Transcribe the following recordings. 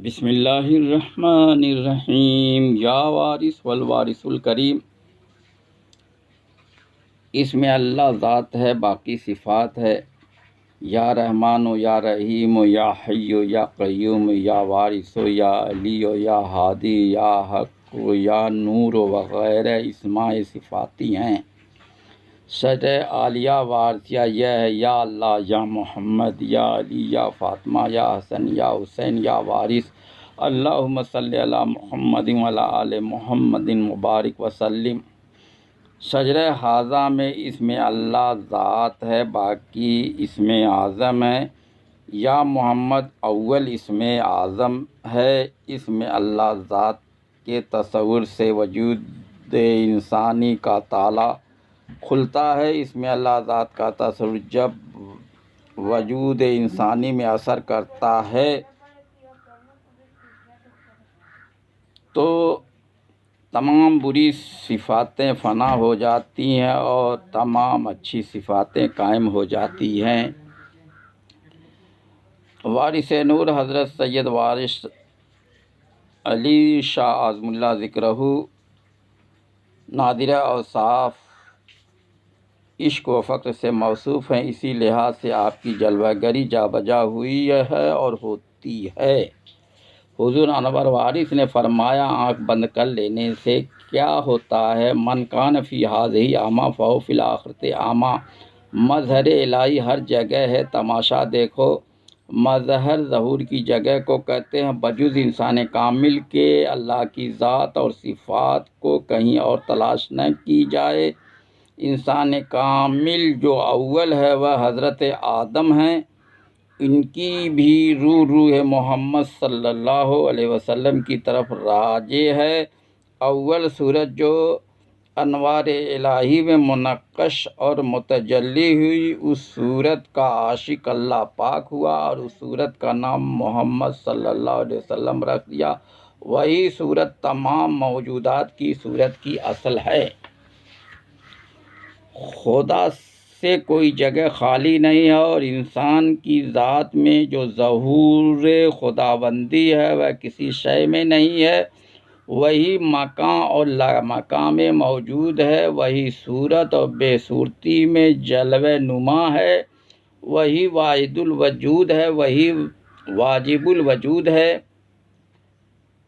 بسم اللہ الرحمن الرحیم۔ یا وارث والوارث الکریم۔ اس میں اللہ ذات ہے، باقی صفات ہے۔ یا رحمان و یا رحیم و یا حی و یا قیوم یا وارث و یا علی و یا ہادی یا حق و یا نور وغیرہ اسماء صفاتی ہیں۔ شرع عالیہ وارثیہ یہ ہے: یا اللہ، یا محمد، یا علی، یا فاطمہ، یا حسن، یا حسین، یا وارث۔ اللہم صلی علی محمد وعلی آل محمد مبارک وسلم۔ شجرہ ھذا میں اسم اللہ ذات ہے، باقی اسم اعظم ہے۔ یا محمد اول اسم اعظم ہے۔ اسم اللہ ذات کے تصور سے وجود انسانی کا تالا کھلتا ہے۔ اسم اللہ ذات کا تصور جب وجود انسانی میں اثر کرتا ہے تو تمام بری صفاتیں فنا ہو جاتی ہیں اور تمام اچھی صفاتیں قائم ہو جاتی ہیں۔ وارث نور حضرت سید وارث علی شاہ اعظم اللہ ذکرہ نادرہ اوصاف عشق و فقر سے موصوف ہیں، اسی لحاظ سے آپ کی جلوہ گری جا بجا ہوئی ہے اور ہوتی ہے۔ حضور انور وارث نے فرمایا: آنکھ بند کر لینے سے کیا ہوتا ہے؟ من کان فی ھذہ اعمیٰ فہو فی الآخرۃ اعمیٰ۔ مظہر الہی ہر جگہ ہے، تماشا دیکھو۔ مظہر ظہور کی جگہ کو کہتے ہیں۔ بجز انسان کامل کے اللہ کی ذات اور صفات کو کہیں اور تلاش نہ کی جائے۔ انسان کامل جو اول ہے وہ حضرت آدم ہیں، ان کی بھی روح محمد صلی اللہ علیہ وسلم کی طرف راجع ہے۔ اول صورت جو انوار الہی میں منقش اور متجلی ہوئی، اس صورت کا عاشق اللہ پاک ہوا اور اس صورت کا نام محمد صلی اللہ علیہ وسلم رکھ دیا۔ وہی صورت تمام موجودات کی صورت کی اصل ہے۔ خدا سے کوئی جگہ خالی نہیں ہے اور انسان کی ذات میں جو ظہور خداوندی ہے وہ کسی شے میں نہیں ہے۔ وہی مکان اور لامکان میں موجود ہے، وہی صورت اور بے صورتی میں جلوہ نما ہے، وہی واحد الوجود ہے، وہی واجب الوجود ہے،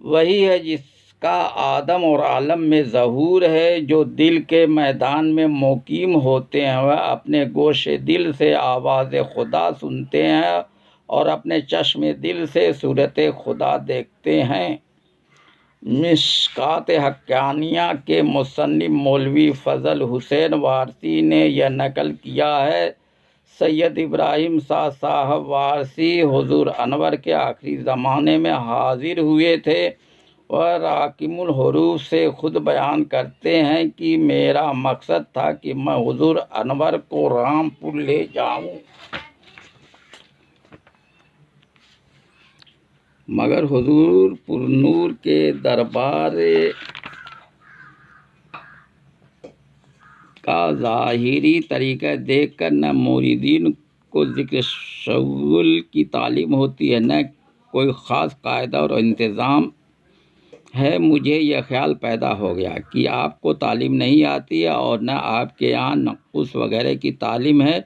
وہی ہے جس کا آدم اور عالم میں ظہور ہے۔ جو دل کے میدان میں مقیم ہوتے ہیں وہ اپنے گوش دل سے آواز خدا سنتے ہیں اور اپنے چشم دل سے صورت خدا دیکھتے ہیں۔ مشکوٰۃ حقانیہ کے مصنف مولوی فضل حسین وارثی نے یہ نقل کیا ہے: سید ابراہیم صاحب وارثی حضور انور کے آخری زمانے میں حاضر ہوئے تھے۔ وہ راقم الحروف سے خود بیان کرتے ہیں کہ میرا مقصد تھا کہ میں حضور انور کو رامپور لے جاؤں، مگر حضور پرنور کے دربار کا ظاہری طریقہ دیکھ کر نہ مریدین کو ذکر شغل کی تعلیم ہوتی ہے، نہ کوئی خاص قاعدہ اور انتظام ہے۔ مجھے یہ خیال پیدا ہو گیا کہ آپ کو تعلیم نہیں آتی ہے اور نہ آپ کے یہاں نقوص وغیرہ کی تعلیم ہے۔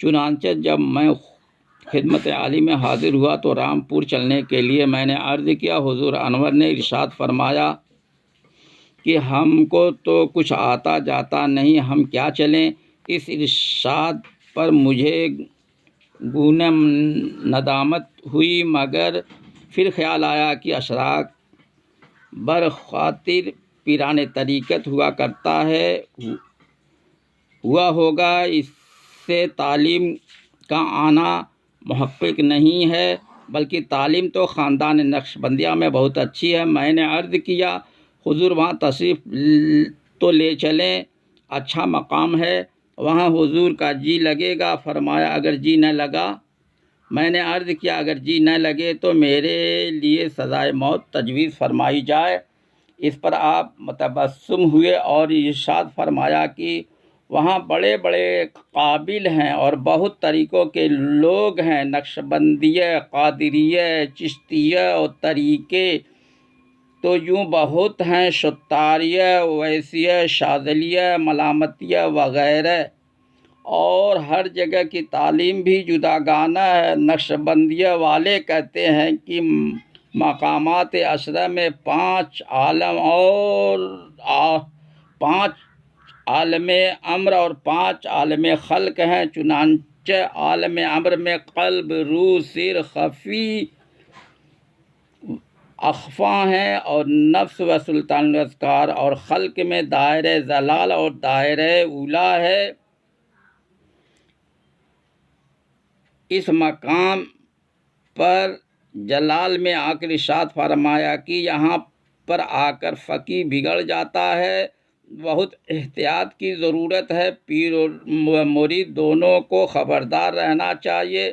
چنانچہ جب میں خدمت عالی میں حاضر ہوا تو رامپور چلنے کے لیے میں نے عرض کیا۔ حضور انور نے ارشاد فرمایا کہ ہم کو تو کچھ آتا جاتا نہیں، ہم کیا چلیں؟ اس ارشاد پر مجھے گونے ندامت ہوئی، مگر پھر خیال آیا کہ اشراق برخاطر پیران طریقت ہوا کرتا ہے، ہوا ہوگا، اس سے تعلیم کا آنا محقق نہیں ہے، بلکہ تعلیم تو خاندان نقشبندیہ میں بہت اچھی ہے۔ میں نے عرض کیا: حضور وہاں تشریف تو لے چلیں، اچھا مقام ہے، وہاں حضور کا جی لگے گا۔ فرمایا: اگر جی نہ لگا؟ میں نے عرض کیا: اگر جی نہ لگے تو میرے لیے سزائے موت تجویز فرمائی جائے۔ اس پر آپ متبسم ہوئے اور ارشاد فرمایا کہ وہاں بڑے بڑے قابل ہیں اور بہت طریقوں کے لوگ ہیں، نقشبندیہ، قادریہ، چشتیہ اور طریقے تو یوں بہت ہیں، شتاریہ، ویسیہ، شاذلیہ، ملامتیہ وغیرہ، اور ہر جگہ کی تعلیم بھی جداگانہ ہے۔ نقشبندیہ والے کہتے ہیں کہ مقامات عشرہ میں 5 عالم اور 5 عالم امر اور 5 عالم خلق ہیں، چنانچہ عالم امر میں قلب، روح، سر، خفی، اخفا ہیں، اور نفس و سلطان الاذکار، اور خلق میں دائرہ ضلال اور دائرہ اولا ہے۔ اس مقام پر جلال میں آ کر ارشاد فرمایا کہ یہاں پر آ کر فقیہ بگڑ جاتا ہے، بہت احتیاط کی ضرورت ہے، پیر و مرید دونوں کو خبردار رہنا چاہیے۔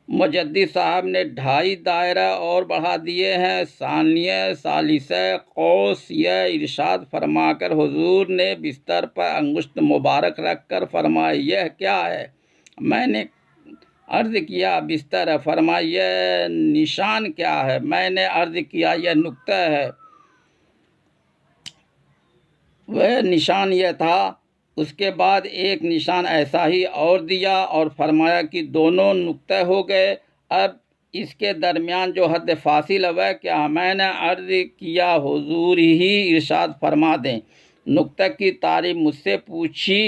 مجدد صاحب نے 2.5 دائرہ اور بڑھا دیے ہیں، ثانیہ، ثالثہ، قوس، یہ ارشاد فرما کر حضور نے بستر پر انگشت مبارک رکھ کر فرمایا یہ کیا ہے؟ میں نے عرض کیا بستر ہے۔ فرمایا یہ نشان کیا ہے؟ میں نے عرض کیا یہ نقطہ ہے۔ وہ نشان یہ تھا۔ اس کے بعد ایک نشان ایسا ہی اور دیا اور فرمایا کہ دونوں نقطہ ہو گئے، اب اس کے درمیان جو حد فاصل ہے وہ کیا؟ میں نے عرض کیا حضور ہی ارشاد فرما دیں۔ نقطہ کی تعریف مجھ سے پوچھی،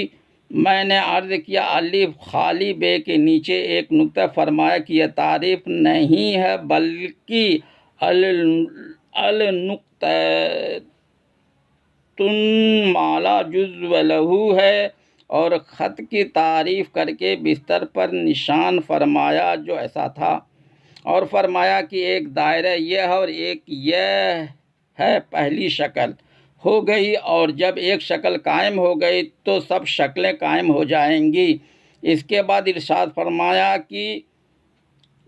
میں نے عرض کیا الف خالی بے کے نیچے ایک نقطہ۔ فرمایا کہ یہ تعریف نہیں ہے بلکہ النقطہ مالا جزو لہو ہے، اور خط کی تعریف کر کے بستر پر نشان فرمایا جو ایسا تھا، اور فرمایا کہ ایک دائرہ یہ ہے اور ایک یہ ہے۔ پہلی شکل ہو گئی، اور جب ایک شکل قائم ہو گئی تو سب شکلیں قائم ہو جائیں گی۔ اس کے بعد ارشاد فرمایا کہ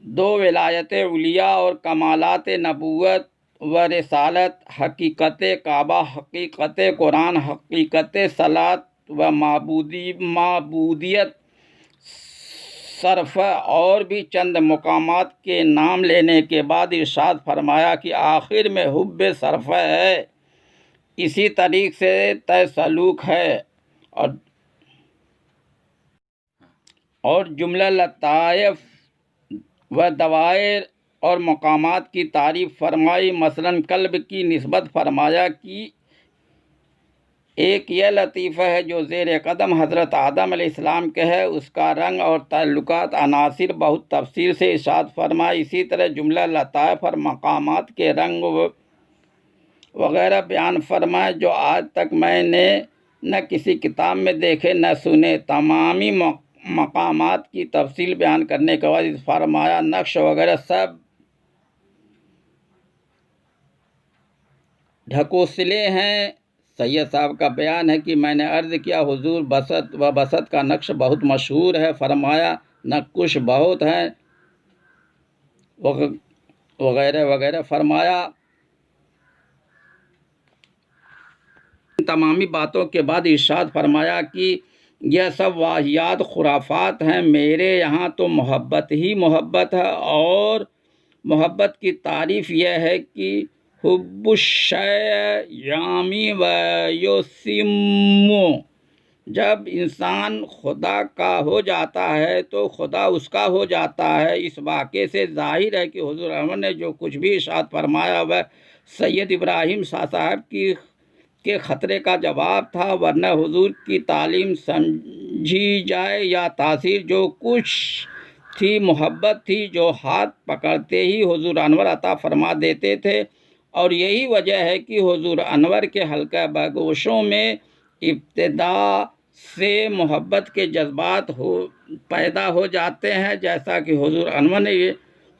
2 ولایت علیاء اور کمالات نبوت و رسالت، حقیقت کعبہ، حقیقت قرآن، حقیقت صلاۃ و معبودیت، صرف اور بھی چند مقامات کے نام لینے کے بعد ارشاد فرمایا کہ آخر میں حب صرف ہے، اسی طریق سے تسلوک ہے، اور جملہ لطائف و دوائر اور مقامات کی تعریف فرمائی۔ مثلاً قلب کی نسبت فرمایا کہ ایک یہ لطیفہ ہے جو زیر قدم حضرت آدم علیہ السلام کے ہے، اس کا رنگ اور تعلقات عناصر بہت تفصیل سے ارشاد فرمائی۔ اسی طرح جملہ لطائف اور مقامات کے رنگ وغیرہ بیان فرمائے جو آج تک میں نے نہ کسی کتاب میں دیکھے نہ سنے۔ تمامی مقامات کی تفصیل بیان کرنے کے بعد فرمایا نقش وغیرہ سب ڈھکوسلے ہیں۔ سید صاحب کا بیان ہے کہ میں نے عرض کیا حضور بسط کا نقش بہت مشہور ہے۔ فرمایا نقوش بہت ہیں وغیرہ وغیرہ۔ فرمایا ان تمامی باتوں کے بعد ارشاد فرمایا کہ یہ سب واہیات خرافات ہیں، میرے یہاں تو محبت ہی محبت ہے، اور محبت کی تعریف یہ ہے کہ حب الشیء یامی و یسمو، جب انسان خدا کا ہو جاتا ہے تو خدا اس کا ہو جاتا ہے۔ اس واقعے سے ظاہر ہے کہ حضور احمد نے جو کچھ بھی ارشاد فرمایا وہ سید ابراہیم شاہ صاحب کے خطرے کا جواب تھا، ورنہ حضور کی تعلیم سمجھی جائے یا تاثیر جو کچھ تھی محبت تھی جو ہاتھ پکڑتے ہی حضور انور عطا فرما دیتے تھے، اور یہی وجہ ہے کہ حضور انور کے حلقہ بگوشوں میں ابتدا سے محبت کے جذبات پیدا ہو جاتے ہیں، جیسا کہ حضور انور نے یہ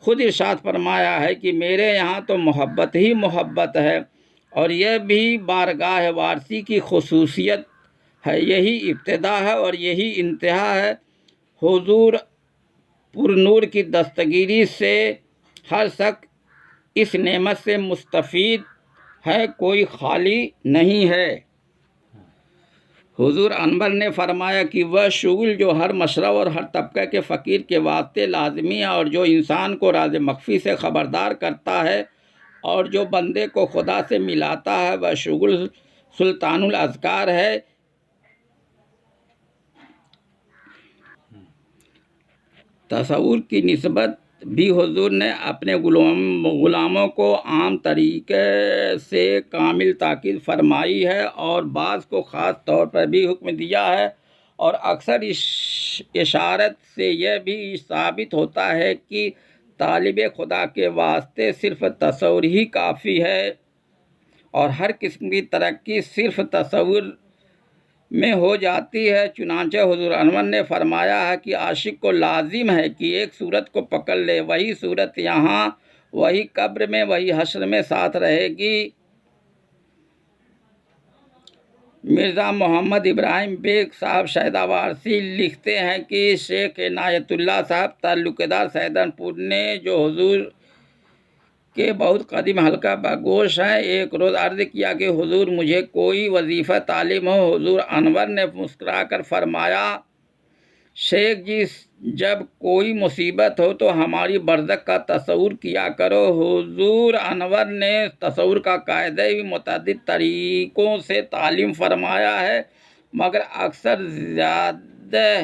خود ارشاد فرمایا ہے کہ میرے یہاں تو محبت ہی محبت ہے، اور یہ بھی بارگاہ وارثی کی خصوصیت ہے، یہی ابتدا ہے اور یہی انتہا ہے۔ حضور پر نور کی دستگیری سے ہر شخص اس نعمت سے مستفید ہے، کوئی خالی نہیں ہے۔ حضور انور نے فرمایا کہ وہ شغل جو ہر مشرب اور ہر طبقے کے فقیر کے واسطے لازمی ہے اور جو انسان کو راز مخفی سے خبردار کرتا ہے اور جو بندے کو خدا سے ملاتا ہے، وہ شغل سلطان الاذکار ہے۔ تصور کی نسبت بھی حضور نے اپنے غلاموں کو عام طریقے سے کامل تاکید فرمائی ہے اور بعض کو خاص طور پر بھی حکم دیا ہے، اور اکثر اشارت سے یہ بھی ثابت ہوتا ہے کہ طالب خدا کے واسطے صرف تصور ہی کافی ہے اور ہر قسم کی ترقی صرف تصور میں ہو جاتی ہے۔ چنانچہ حضور انور نے فرمایا ہے کہ عاشق کو لازم ہے کہ ایک صورت کو پکڑ لے، وہی صورت یہاں، وہی قبر میں، وہی حشر میں ساتھ رہے گی۔ مرزا محمد ابراہیم بیگ صاحب شیدا وارسی لکھتے ہیں کہ شیخ عنایت اللہ صاحب تعلق دار سہارنپور نے، جو حضور کے بہت قدیم حلقہ بگوش ہیں، ایک روز عرض کیا کہ حضور مجھے کوئی وظیفہ تعلیم ہو۔ حضور انور نے مسکرا کر فرمایا، شیخ جی جب کوئی مصیبت ہو تو ہماری برزخ کا تصور کیا کرو۔ حضور انور نے تصور کا قاعدہ بھی متعدد طریقوں سے تعلیم فرمایا ہے، مگر اکثر زیادہ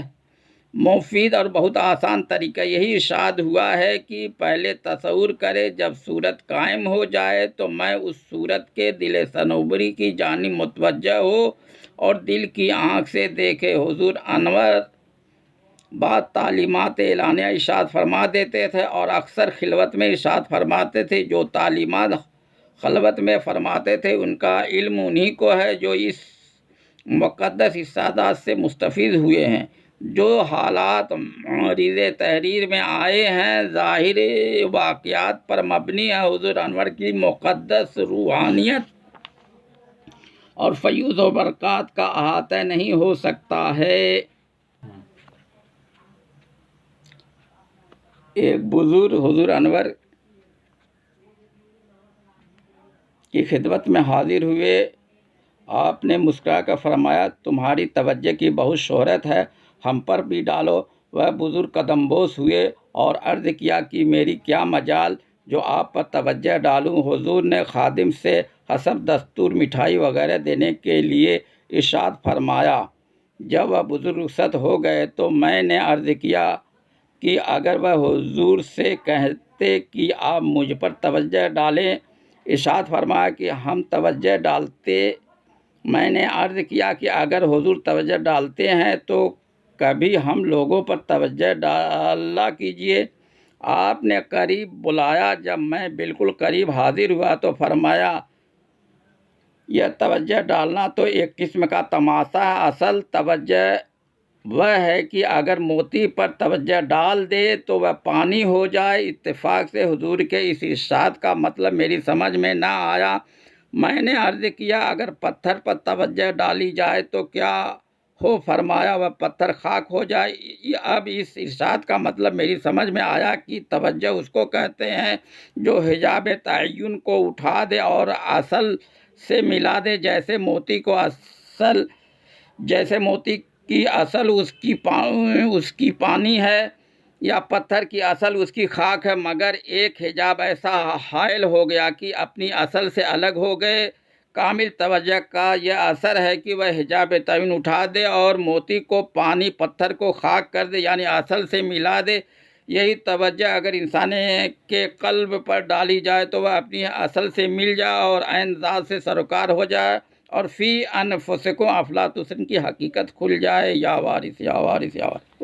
مفید اور بہت آسان طریقہ یہی ارشاد ہوا ہے کہ پہلے تصور کرے، جب صورت قائم ہو جائے تو میں اس صورت کے دل صنوبری کی جانب متوجہ ہو اور دل کی آنکھ سے دیکھے۔ حضور انور بعض تعلیمات اعلانیہ ارشاد فرما دیتے تھے اور اکثر خلوت میں ارشاد فرماتے تھے۔ جو تعلیمات خلوت میں فرماتے تھے ان کا علم انہی کو ہے جو اس مقدس ارشادات سے مستفید ہوئے ہیں۔ جو حالات معرض تحریر میں آئے ہیں ظاہر واقعات پر مبنی ہے۔ حضور انور کی مقدس روحانیت اور فیوض و برکات کا احاطہ نہیں ہو سکتا ہے۔ ایک بزرگ حضور انور کی خدمت میں حاضر ہوئے۔ آپ نے مسکرا کر فرمایا، تمہاری توجہ کی بہت شہرت ہے، ہم پر بھی ڈالو۔ وہ بزرگ قدم بوس ہوئے اور عرض کیا کہ میری کیا مجال جو آپ پر توجہ ڈالوں۔ حضور نے خادم سے حسب دستور مٹھائی وغیرہ دینے کے لیے ارشاد فرمایا۔ جب وہ بزرگ رخصت ہو گئے تو میں نے عرض کیا کہ اگر وہ حضور سے کہتے کہ آپ مجھ پر توجہ ڈالیں۔ ارشاد فرمایا کہ ہم توجہ ڈالتے۔ میں نے عرض کیا کہ اگر حضور توجہ ڈالتے ہیں تو کبھی ہم لوگوں پر توجہ ڈالا کیجیے۔ آپ نے قریب بلایا۔ جب میں بالکل قریب حاضر ہوا تو فرمایا، یہ توجہ ڈالنا تو ایک قسم کا تماشا ہے، اصل توجہ وہ ہے کہ اگر موتی پر توجہ ڈال دے تو وہ پانی ہو جائے۔ اتفاق سے حضور کے اس ارشاد کا مطلب میری سمجھ میں نہ آیا۔ میں نے عرض کیا، اگر پتھر پر توجہ ڈالی جائے تو کیا ہو؟ فرمایا، وہ پتھر خاک ہو جائے۔ اب اس ارشاد کا مطلب میری سمجھ میں آیا کہ توجہ اس کو کہتے ہیں جو حجاب تعین کو اٹھا دے اور اصل سے ملا دے۔ جیسے موتی کی اصل اس کی پانی ہے یا پتھر کی اصل اس کی خاک ہے، مگر ایک حجاب ایسا حائل ہو گیا کہ اپنی اصل سے الگ ہو گئے۔ کامل توجہ کا یہ اثر ہے کہ وہ حجاب تعین اٹھا دے اور موتی کو پانی، پتھر کو خاک کر دے، یعنی اصل سے ملا دے۔ یہی توجہ اگر انسان کے قلب پر ڈالی جائے تو وہ اپنی اصل سے مل جائے اور عین ذات سے سروکار ہو جائے اور فی انفسکم افلا تبصرون کی حقیقت کھل جائے۔ یا وارث یا وارث یا وارث۔